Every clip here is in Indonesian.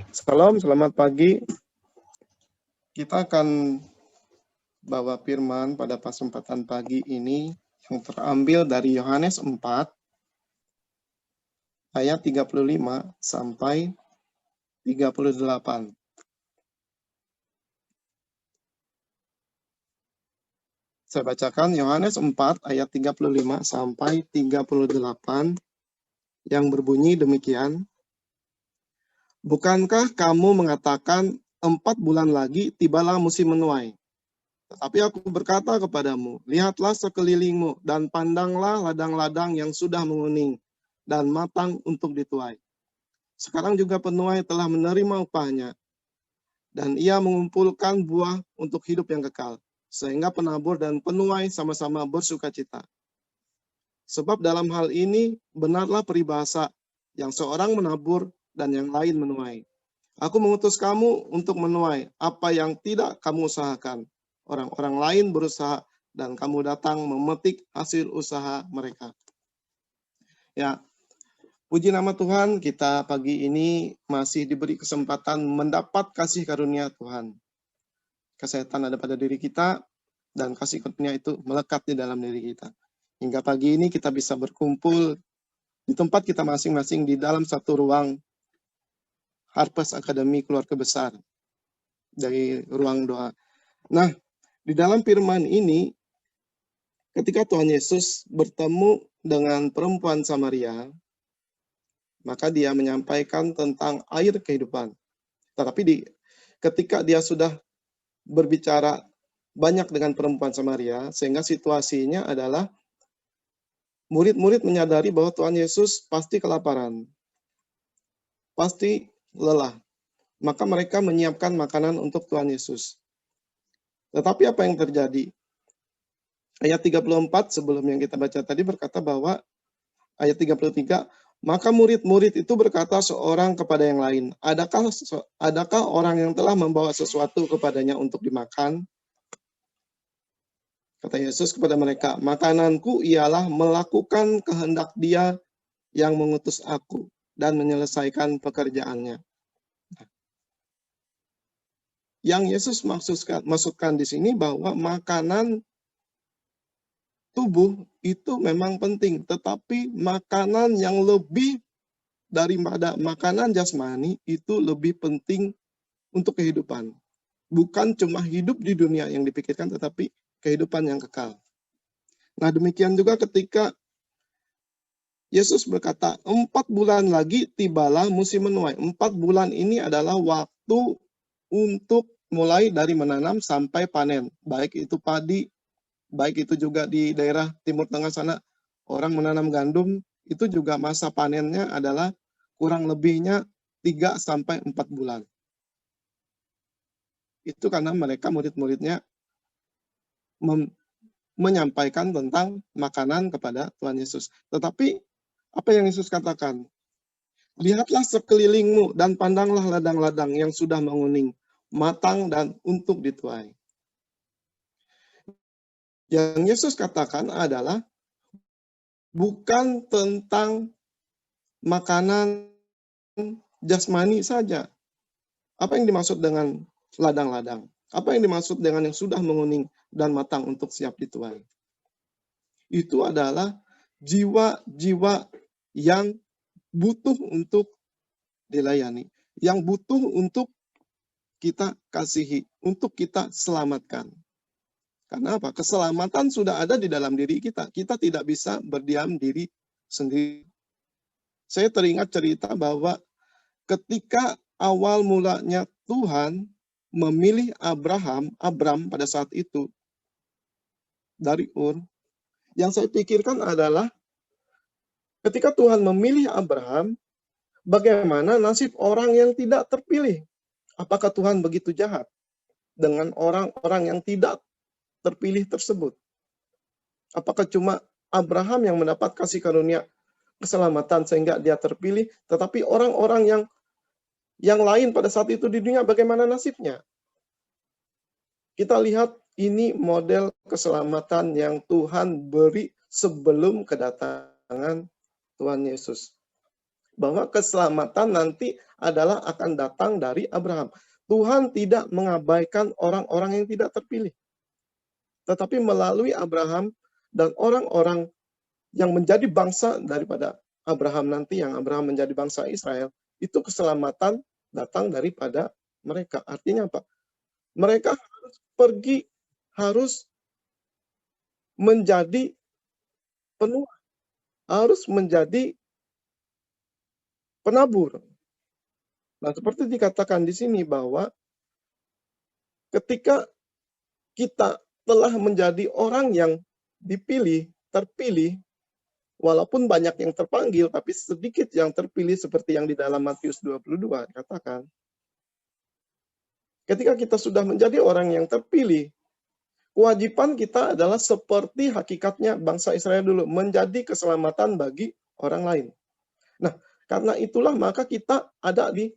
Salam, selamat pagi. Kita akan bawa firman pada kesempatan pagi ini yang terambil dari Yohanes 4 ayat 35 sampai 38. Saya bacakan Yohanes 4 ayat 35 sampai 38 yang berbunyi demikian. Bukankah kamu mengatakan 4 bulan lagi tibalah musim menuai? Tetapi aku berkata kepadamu, lihatlah sekelilingmu dan pandanglah ladang-ladang yang sudah menguning dan matang untuk dituai. Sekarang juga penuai telah menerima upahnya, dan ia mengumpulkan buah untuk hidup yang kekal, sehingga penabur dan penuai sama-sama bersukacita. Sebab dalam hal ini benarlah peribahasa, yang seorang menabur dan yang lain menuai. Aku mengutus kamu untuk menuai apa yang tidak kamu usahakan. Orang-orang lain berusaha dan kamu datang memetik hasil usaha mereka. Ya, puji nama Tuhan, kita pagi ini masih diberi kesempatan mendapat kasih karunia Tuhan. Kesehatan ada pada diri kita, dan kasih karunia itu melekat di dalam diri kita. Hingga pagi ini kita bisa berkumpul di tempat kita masing-masing di dalam satu ruang Harvest Academy Keluarga Besar, dari ruang doa. Nah, di dalam firman ini, ketika Tuhan Yesus bertemu dengan perempuan Samaria, maka dia menyampaikan tentang air kehidupan. Tetapi ketika dia sudah berbicara banyak dengan perempuan Samaria, sehingga situasinya adalah murid-murid menyadari bahwa Tuhan Yesus pasti kelaparan, pasti lelah. Maka mereka menyiapkan makanan untuk Tuhan Yesus. Tetapi apa yang terjadi? Ayat 34 sebelum yang kita baca tadi berkata bahwa ayat 33, maka murid-murid itu berkata seorang kepada yang lain, adakah orang yang telah membawa sesuatu kepadanya untuk dimakan? Kata Yesus kepada mereka, makananku ialah melakukan kehendak Dia yang mengutus aku dan menyelesaikan pekerjaannya. Yang Yesus maksudkan di sini bahwa makanan tubuh itu memang penting, tetapi makanan yang lebih daripada makanan jasmani itu lebih penting untuk kehidupan. Bukan cuma hidup di dunia yang dipikirkan, tetapi kehidupan yang kekal. Nah, demikian juga ketika Yesus berkata, 4 bulan lagi tibalah musim menuai. 4 bulan ini adalah waktu untuk mulai dari menanam sampai panen. Baik itu padi, baik itu juga di daerah Timur Tengah sana, orang menanam gandum, itu juga masa panennya adalah kurang lebihnya 3-4 bulan. Itu karena mereka murid-muridnya menyampaikan tentang makanan kepada Tuhan Yesus. Tetapi apa yang Yesus katakan? Lihatlah sekelilingmu dan pandanglah ladang-ladang yang sudah menguning, matang dan untuk dituai. Yang Yesus katakan adalah bukan tentang makanan jasmani saja. Apa yang dimaksud dengan ladang-ladang? Apa yang dimaksud dengan yang sudah menguning dan matang untuk siap dituai? Itu adalah jiwa-jiwa yang butuh untuk dilayani, yang butuh untuk kita kasihi, untuk kita selamatkan. Karena apa? Keselamatan sudah ada di dalam diri kita. Kita tidak bisa berdiam diri sendiri. Saya teringat cerita bahwa ketika awal mulanya Tuhan memilih Abram pada saat itu dari Ur, yang saya pikirkan adalah ketika Tuhan memilih Abraham, bagaimana nasib orang yang tidak terpilih? Apakah Tuhan begitu jahat dengan orang-orang yang tidak terpilih tersebut? Apakah cuma Abraham yang mendapat kasih karunia keselamatan sehingga dia terpilih, tetapi orang-orang yang lain pada saat itu di dunia bagaimana nasibnya? Kita lihat ini model keselamatan yang Tuhan beri sebelum kedatangan Tuhan Yesus. Bahwa keselamatan nanti adalah akan datang dari Abraham. Tuhan tidak mengabaikan orang-orang yang tidak terpilih. Tetapi melalui Abraham dan orang-orang yang menjadi bangsa daripada Abraham nanti, yang Abraham menjadi bangsa Israel, itu keselamatan datang daripada mereka. Artinya apa? Mereka harus pergi, harus menjadi penuh, harus menjadi penabur. Nah, seperti dikatakan di sini bahwa ketika kita telah menjadi orang yang dipilih, terpilih, walaupun banyak yang terpanggil, tapi sedikit yang terpilih seperti yang di dalam Matius 22 dikatakan. Ketika kita sudah menjadi orang yang terpilih, kewajiban kita adalah seperti hakikatnya bangsa Israel dulu, menjadi keselamatan bagi orang lain. Nah, karena itulah maka kita ada di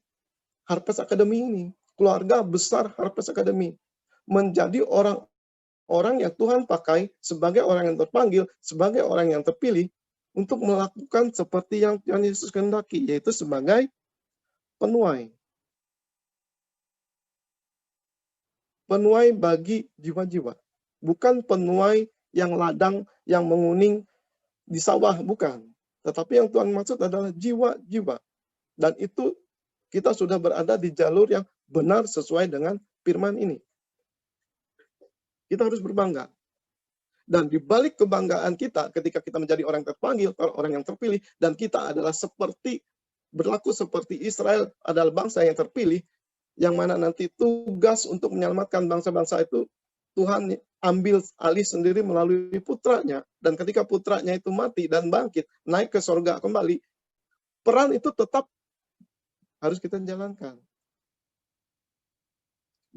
Harvest Academy ini, keluarga besar Harvest Academy, menjadi orang-orang yang Tuhan pakai sebagai orang yang terpanggil, sebagai orang yang terpilih, untuk melakukan seperti yang Tuhan Yesus kehendaki, yaitu sebagai penuai. Penuai bagi jiwa-jiwa. Bukan penuai yang ladang, yang menguning di sawah, bukan. Tetapi yang Tuhan maksud adalah jiwa-jiwa. Dan itu kita sudah berada di jalur yang benar sesuai dengan firman ini. Kita harus berbangga. Dan di balik kebanggaan kita, ketika kita menjadi orang terpanggil, orang yang terpilih, dan kita adalah berlaku seperti Israel adalah bangsa yang terpilih, yang mana nanti tugas untuk menyelamatkan bangsa-bangsa itu, Tuhan ambil alih sendiri melalui putranya. Dan ketika putranya itu mati dan bangkit, naik ke sorga kembali, peran itu tetap harus kita jalankan.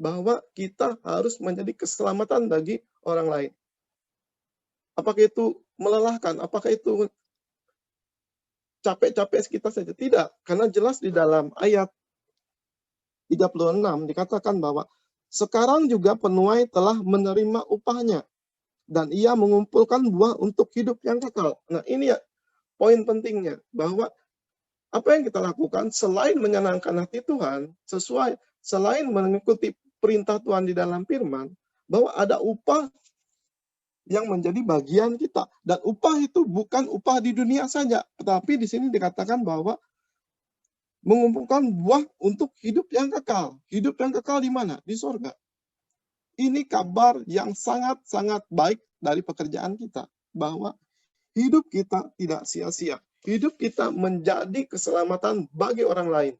Bahwa kita harus menjadi keselamatan bagi orang lain. Apakah itu melelahkan? Apakah itu capek-capek kita saja? Tidak, karena jelas di dalam ayat 36 dikatakan bahwa sekarang juga penuai telah menerima upahnya dan ia mengumpulkan buah untuk hidup yang kekal. Nah, ini ya poin pentingnya, bahwa apa yang kita lakukan selain menyenangkan hati Tuhan, selain mengikuti perintah Tuhan di dalam firman, bahwa ada upah yang menjadi bagian kita. Dan upah itu bukan upah di dunia saja, tetapi di sini dikatakan bahwa mengumpulkan buah untuk hidup yang kekal. Hidup yang kekal di mana? Di sorga. Ini kabar yang sangat-sangat baik dari pekerjaan kita, bahwa hidup kita tidak sia-sia. Hidup kita menjadi keselamatan bagi orang lain.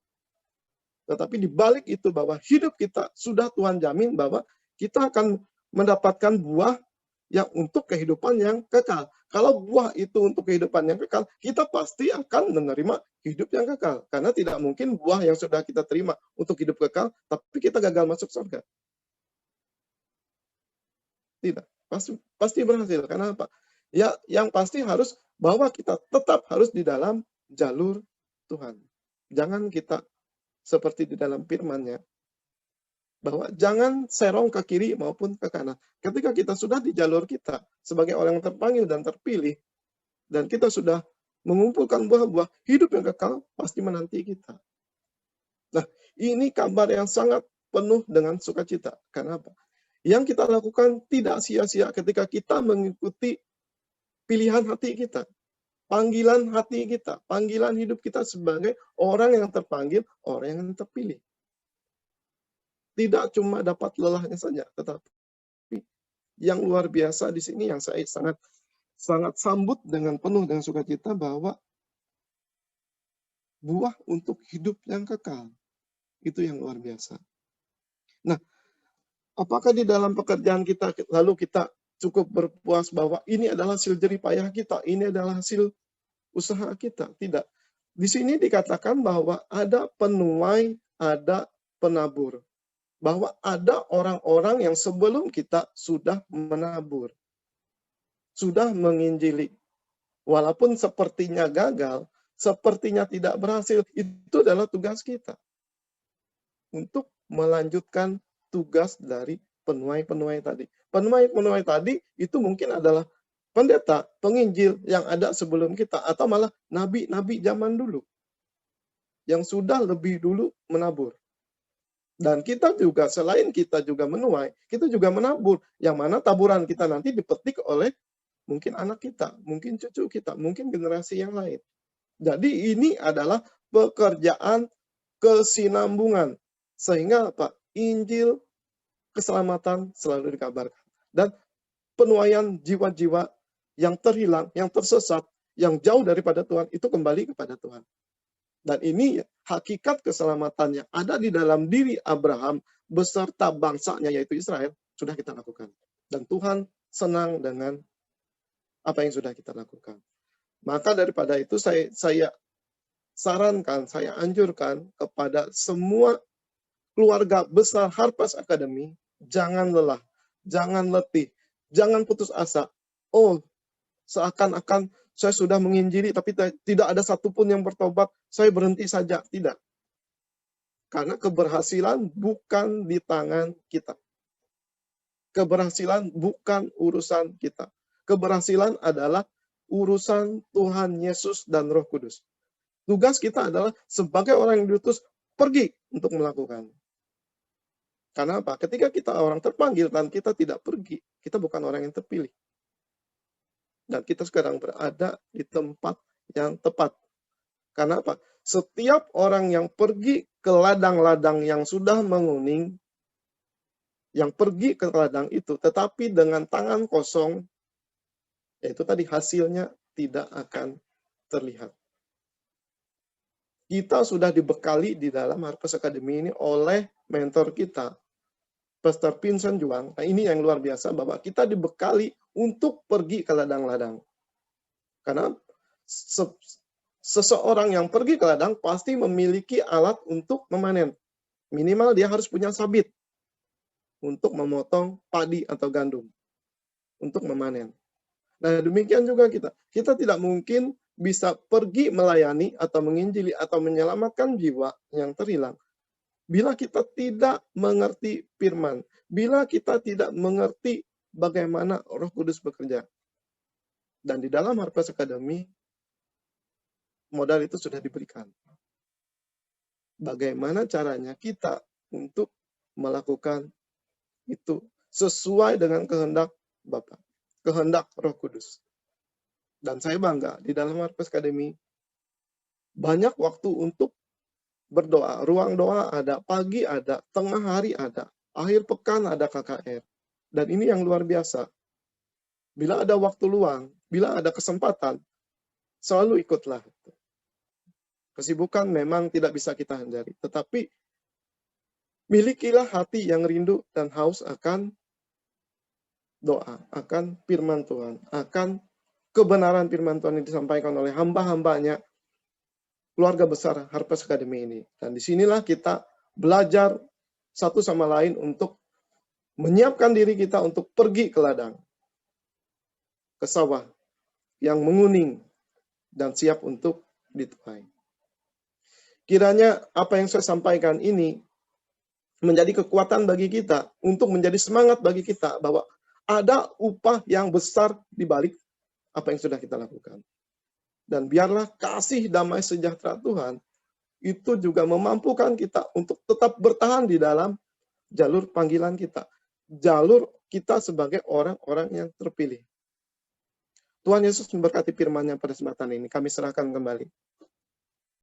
Tetapi di balik itu, bahwa hidup kita sudah Tuhan jamin bahwa kita akan mendapatkan buah yang untuk kehidupan yang kekal. Kalau buah itu untuk kehidupan yang kekal, kita pasti akan menerima hidup yang kekal. Karena tidak mungkin buah yang sudah kita terima untuk hidup kekal, tapi kita gagal masuk surga. Tidak. Pasti berhasil. Karena apa? Ya, yang pasti harus bahwa kita tetap harus di dalam jalur Tuhan. Jangan kita seperti di dalam firman-Nya, bahwa jangan serong ke kiri maupun ke kanan. Ketika kita sudah di jalur kita sebagai orang yang terpanggil dan terpilih, dan kita sudah mengumpulkan buah-buah, hidup yang kekal pasti menanti kita. Nah, ini kabar yang sangat penuh dengan sukacita. Karena apa? Yang kita lakukan tidak sia-sia ketika kita mengikuti pilihan hati kita, panggilan hati kita, panggilan hidup kita sebagai orang yang terpanggil, orang yang terpilih. Tidak cuma dapat lelahnya saja, tetapi yang luar biasa di sini yang saya sangat sambut dengan penuh dengan sukacita, bahwa buah untuk hidup yang kekal. Itu yang luar biasa. Nah, apakah di dalam pekerjaan kita lalu kita cukup berpuas bahwa ini adalah hasil jerih payah kita, ini adalah hasil usaha kita? Tidak. Di sini dikatakan bahwa ada penuai, ada penabur. Bahwa ada orang-orang yang sebelum kita sudah menabur, sudah menginjili. Walaupun sepertinya gagal, sepertinya tidak berhasil, itu adalah tugas kita. Untuk melanjutkan tugas dari penuai-penuai tadi. Penuai-penuai tadi itu mungkin adalah pendeta, penginjil yang ada sebelum kita, atau malah nabi-nabi zaman dulu yang sudah lebih dulu menabur. Dan kita juga, selain kita juga menuai, kita juga menabur, yang mana taburan kita nanti dipetik oleh mungkin anak kita, mungkin cucu kita, mungkin generasi yang lain. Jadi ini adalah pekerjaan kesinambungan. Sehingga apa? Injil keselamatan selalu dikabarkan. Dan penuaian jiwa-jiwa yang terhilang, yang tersesat, yang jauh daripada Tuhan, itu kembali kepada Tuhan. Dan ini hakikat keselamatan yang ada di dalam diri Abraham beserta bangsanya yaitu Israel, sudah kita lakukan. Dan Tuhan senang dengan apa yang sudah kita lakukan. Maka daripada itu saya sarankan, saya anjurkan kepada semua keluarga besar Harvest Academy, jangan lelah, jangan letih, jangan putus asa. Oh, seakan-akan saya sudah menginjili tapi tidak ada satupun yang bertobat, saya berhenti saja. Tidak. Karena keberhasilan bukan di tangan kita. Keberhasilan bukan urusan kita. Keberhasilan adalah urusan Tuhan Yesus dan Roh Kudus. Tugas kita adalah sebagai orang yang diutus pergi untuk melakukan. Karena apa? Ketika kita orang terpanggil dan kita tidak pergi, kita bukan orang yang terpilih. Dan kita sekarang berada di tempat yang tepat. Karena apa? Setiap orang yang pergi ke ladang-ladang yang sudah menguning, yang pergi ke ladang itu, tetapi dengan tangan kosong, yaitu tadi hasilnya tidak akan terlihat. Kita sudah dibekali di dalam Harvest Academy ini oleh mentor kita, Pastor Vincent Juang. Nah, ini yang luar biasa, bahwa kita dibekali untuk pergi ke ladang-ladang. Karena seseorang yang pergi ke ladang pasti memiliki alat untuk memanen. Minimal dia harus punya sabit untuk memotong padi atau gandum, untuk memanen. Nah, demikian juga kita. Kita tidak mungkin bisa pergi melayani atau menginjili atau menyelamatkan jiwa yang terhilang bila kita tidak mengerti firman, bila kita tidak mengerti bagaimana Roh Kudus bekerja. Dan di dalam Harvest Academy, modal itu sudah diberikan. Bagaimana caranya kita untuk melakukan itu sesuai dengan kehendak Bapa, kehendak Roh Kudus. Dan saya bangga di dalam Harvest Academy banyak waktu untuk berdoa. Ruang doa ada, pagi ada, tengah hari ada, akhir pekan ada KKR. Dan ini yang luar biasa. Bila ada waktu luang, bila ada kesempatan, selalu ikutlah. Kesibukan memang tidak bisa kita hindari, tetapi milikilah hati yang rindu dan haus akan doa, akan firman Tuhan, akan kebenaran firman Tuhan yang disampaikan oleh hamba-hambanya, keluarga besar Harvest Academy ini. Dan disinilah kita belajar satu sama lain untuk menyiapkan diri kita untuk pergi ke ladang, ke sawah yang menguning dan siap untuk dituai. Kiranya apa yang saya sampaikan ini menjadi kekuatan bagi kita, untuk menjadi semangat bagi kita bahwa ada upah yang besar di balik apa yang sudah kita lakukan. Dan biarlah kasih damai sejahtera Tuhan itu juga memampukan kita untuk tetap bertahan di dalam jalur panggilan kita. Jalur kita sebagai orang-orang yang terpilih. Tuhan Yesus memberkati firman-Nya pada kesempatan ini. Kami serahkan kembali